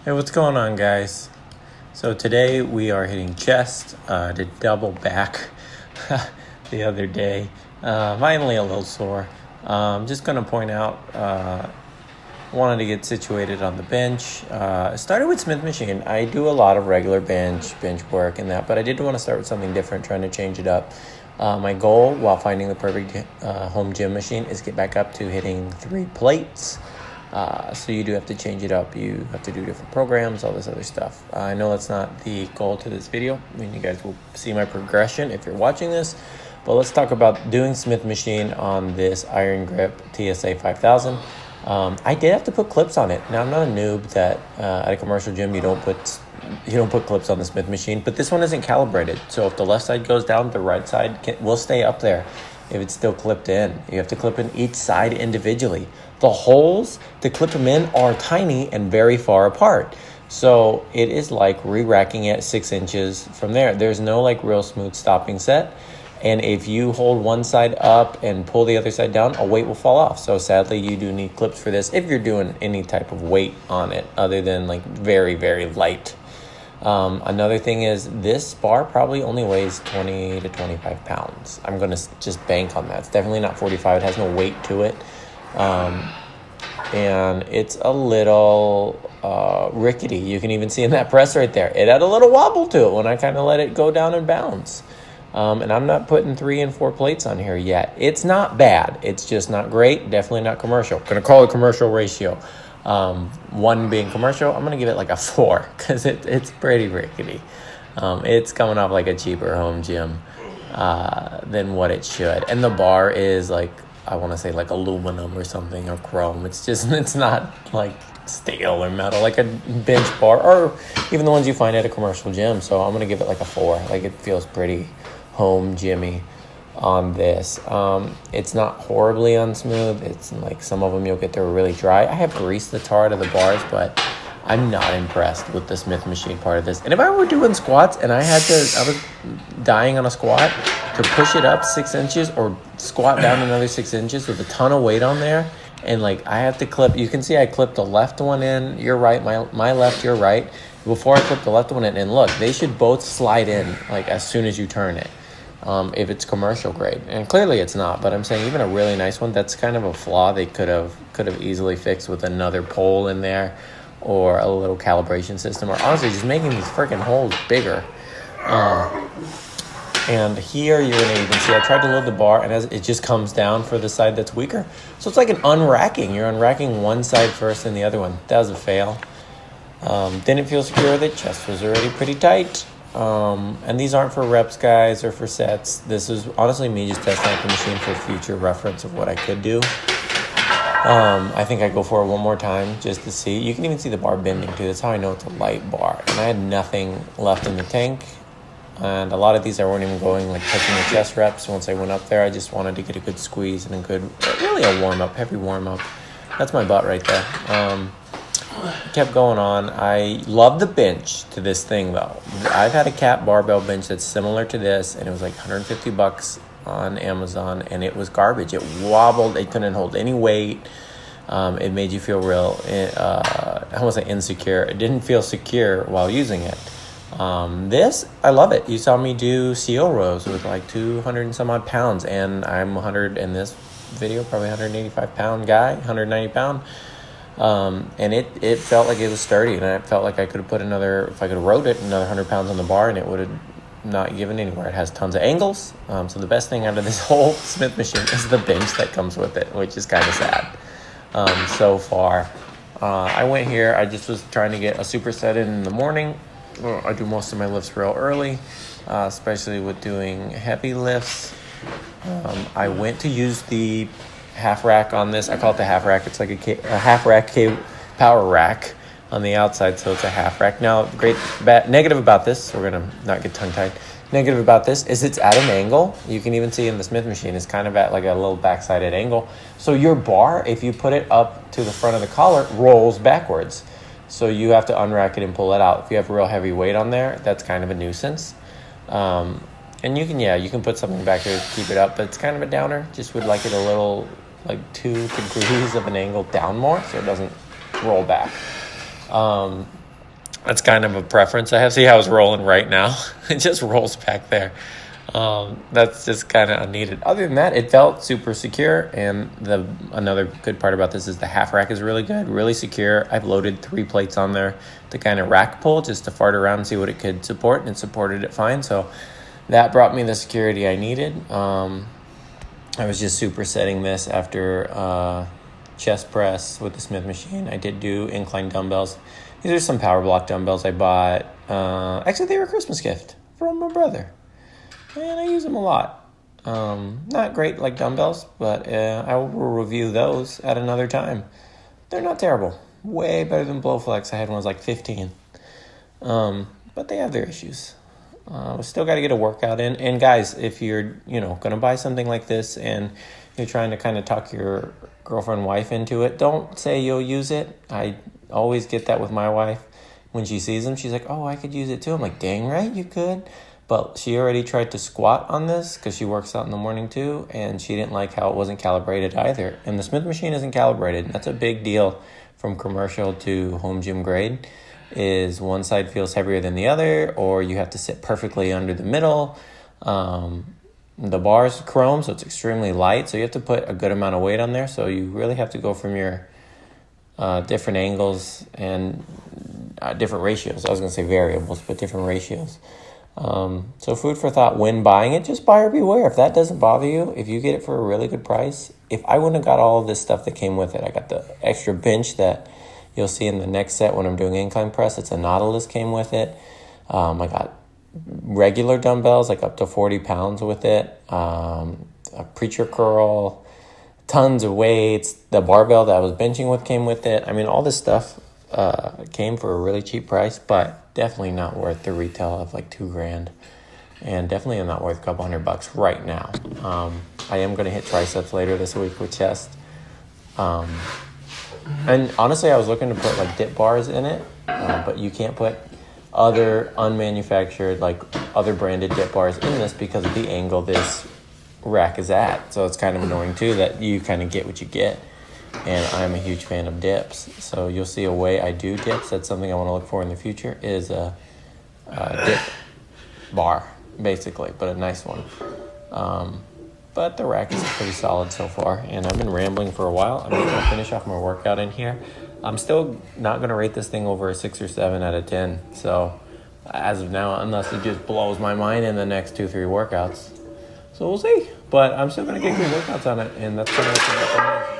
Hey, what's going on, guys? So today we are hitting chest. Did double back the other day. Finally a little sore. Just going to point out, wanted to get situated on the bench. Started with Smith machine. I do a lot of regular bench work and that, but I did want to start with something different, trying to change it up. My goal while finding the perfect home gym machine is get back up to hitting 3 plates. So you do have to change it up. You have to do different programs, all this other stuff. I know that's not the goal to this video. I mean, you guys will see my progression if you're watching this. But let's talk about doing Smith machine on this Iron Grip TSA 5000. I did have to put clips on it. Now, I'm not a noob that at a commercial gym you don't put clips on the Smith machine, but this one isn't calibrated. So if the left side goes down, the right side will stay up there if it's still clipped in. You have to clip in each side individually. The holes to clip them in are tiny and very far apart. So it is like re-racking it 6 inches from there. There's no like real smooth stopping set. And if you hold one side up and pull the other side down, a weight will fall off. So sadly, you do need clips for this if you're doing any type of weight on it other than like very, very light. Another thing is this bar probably only weighs 20 to 25 pounds. I'm going to just bank on that. It's definitely not 45. It has no weight to it. And it's a little rickety. You can even see in that press right there. It had a little wobble to it when I kind of let it go down and bounce. And I'm not putting 3 and 4 plates on here yet. It's not bad. It's just not great. Definitely not commercial. Going to call it commercial ratio. 1 being commercial, I'm going to give it like a 4 because it's pretty rickety. It's coming off like a cheaper home gym than what it should. And the bar is like, I want to say like aluminum or something or chrome. It's not like steel or metal like a bench bar or even the ones you find at a commercial gym. So I'm going to give it like a 4. Like it feels pretty home gymmy on this. It's not horribly unsmooth. It's like some of them you'll get they're really dry. I have greased the tar out of the bars, but I'm not impressed with the Smith machine part of this. And if I were doing squats and I was dying on a squat to push it up 6 inches or squat down another 6 inches with a ton of weight on there, and like I have to clip, you can see I clipped the left one in, your right, my left, your right, before I clip the left one in. And look, they should both slide in like as soon as you turn it. If it's commercial grade, and clearly it's not, but I'm saying even a really nice one, that's kind of a flaw they could have easily fixed with another pole in there or a little calibration system, or honestly just making these freaking holes bigger. And here you can see I tried to load the bar, and as it just comes down for the side that's weaker. So it's like an unracking. You're unracking one side first and the other one. That was a fail. Didn't feel secure with it. Chest was already pretty tight. And these aren't for reps, guys, or for sets. This is honestly me just testing out the machine for future reference of what I could do. I think I go for it one more time just to see. You can even see the bar bending too. That's how I know it's a light bar. And I had nothing left in the tank. And a lot of these I weren't even going like touching the chest reps. Once I went up there, I just wanted to get a good squeeze and really a warm-up, heavy warm-up. That's my butt right there. Kept going on. I love the bench to this thing though. I've had a cat barbell bench that's similar to this, and it was like $150 on Amazon, and it was garbage. It wobbled. It couldn't hold any weight. It made you feel real, I won't say insecure. It didn't feel secure while using it. This, I love it. You saw me do CO rows with like 200 and some odd pounds, and I'm 100 in this video, probably 185 pound guy, 190 pound. And it felt like it was sturdy, and I felt like I could have put if I could have rode it, another 100 pounds on the bar, and it would have not given anywhere. It has tons of angles. So the best thing out of this whole Smith machine is the bench that comes with it, which is kind of sad. So far, I went here. I just was trying to get a superset in the morning. I do most of my lifts real early, especially with doing heavy lifts. I went to use the half rack on this. I call it the half rack. It's like a half rack power rack on the outside, so it's a half rack. Now, negative about this, we're gonna not get tongue-tied. Negative about this is it's at an angle. You can even see in the Smith machine, it's kind of at like a little backsided angle. So your bar, if you put it up to the front of the collar, rolls backwards. So you have to unrack it and pull it out. If you have real heavy weight on there, that's kind of a nuisance. And you can put something back there to keep it up, but it's kind of a downer. Just would like it a little, like 2 degrees of an angle down more so it doesn't roll back. That's kind of a preference I have. See how it's rolling right now? It just rolls back there. That's just kind of unneeded. Other than that, it felt super secure. And another good part about this is the half rack is really good, really secure. I've loaded 3 plates on there to kind of rack pull just to fart around and see what it could support, and it supported it fine. So that brought me the security I needed. I was just supersetting this after chest press with the Smith machine. I did do incline dumbbells. These are some power block dumbbells I bought. Actually, they were a Christmas gift from my brother, and I use them a lot. Not great like dumbbells, but I will review those at another time. They're not terrible. Way better than Blowflex. I had one that was like 15. But they have their issues. We still got to get a workout in. And guys, if you're going to buy something like this and you're trying to kind of talk your girlfriend, wife into it, don't say you'll use it. I always get that with my wife. When she sees them, she's like, oh, I could use it too. I'm like, dang right, you could. But she already tried to squat on this because she works out in the morning too, and she didn't like how it wasn't calibrated either. And the Smith machine isn't calibrated. That's a big deal from commercial to home gym grade, is one side feels heavier than the other, or you have to sit perfectly under the middle. The bar's chrome, so it's extremely light, so you have to put a good amount of weight on there. So you really have to go from your different angles and different ratios. I was going to say variables, but different ratios. So food for thought when buying it, just buyer beware. If that doesn't bother you, if you get it for a really good price, if I wouldn't have got all of this stuff that came with it, I got the extra bench that you'll see in the next set when I'm doing incline press. It's a Nautilus came with it. I got regular dumbbells, like up to 40 pounds with it. A preacher curl, tons of weights. The barbell that I was benching with came with it. I mean, all this stuff came for a really cheap price, but definitely not worth the retail of like $2,000, and definitely not worth a couple $100 right now. I am going to hit triceps later this week with chest. And honestly, I was looking to put like dip bars in it, but you can't put other unmanufactured, like other branded dip bars in this because of the angle this rack is at. So it's kind of annoying too that you kind of get what you get. And I'm a huge fan of dips. So you'll see a way I do dips. That's something I want to look for in the future, is a dip bar, basically, but a nice one. But the rack is pretty solid so far, and I've been rambling for a while. I'm going to finish off my workout in here. I'm still not going to rate this thing over a 6 or 7 out of 10. So as of now, unless it just blows my mind in the next 2-3 workouts. So we'll see. But I'm still going to get good workouts on it, and that's kind of what I'm